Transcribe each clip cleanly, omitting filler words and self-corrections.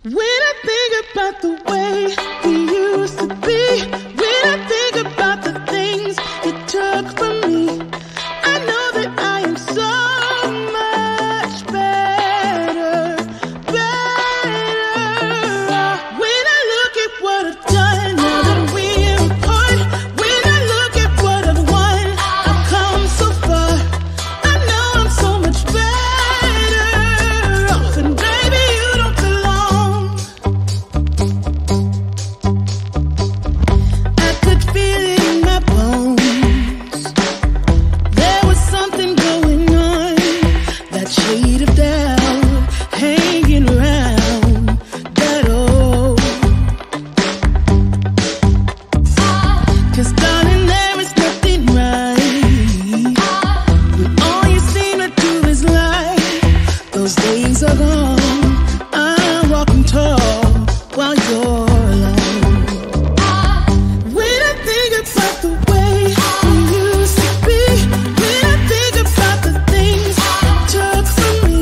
When I think about the way we used to be, when I think about the things you took from me, I know that I am so much better, better. When I look at what I've done, now that we're apart, when I look at what I've won, I've come so far. I know I'm so much better off, and baby, you don't belong. I could feel it in my bones. There was something going on, that shade of doubt hanging around that old. 'Cause darling, there is nothing right when all you seem to do is lie. Those days are gone. I'm walking tall while you're alone. When I think about the way we used to be, when I think about the things you took from me,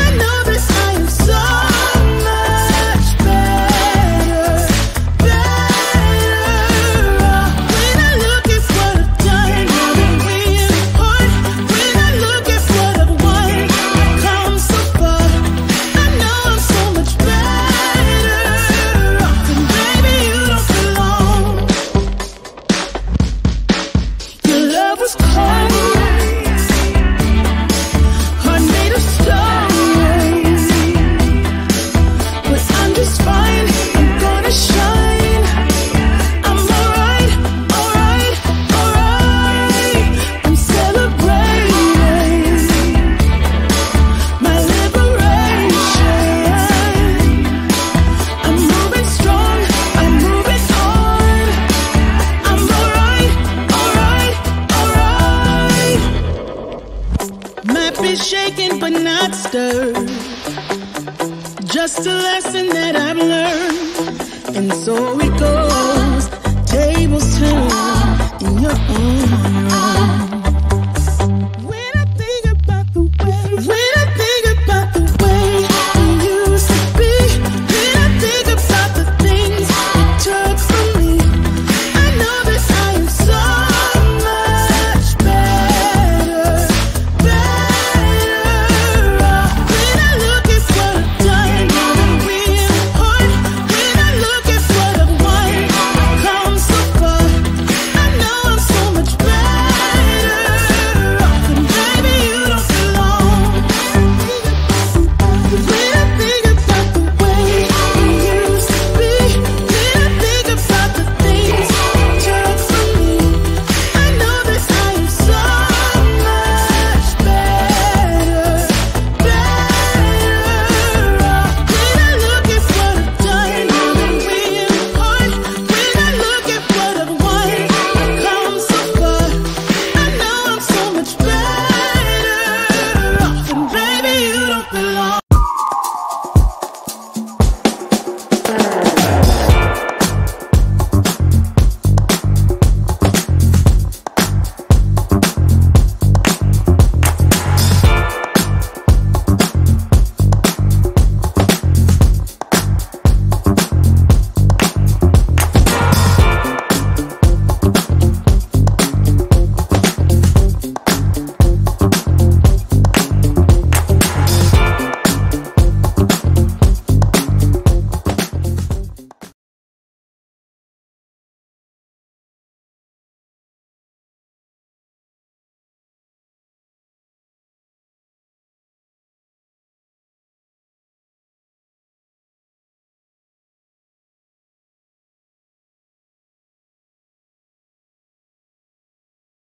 I know that I am so much better, better. When I look at what I've done, now that we're apart, when I look at what I've won, I've come so far. I know I'm so much better off, and baby, you don't belong. Your love was cold, heart made of stone, but I'm just fine. I'm gonna shine. I'm alright, alright, alright. I'm celebrating my liberation. I'm moving strong, I'm moving on. I'm alright, alright, alright. Might be shaken but not stirred. Just a lesson that I've learned. And so it goes. Tables turn in your own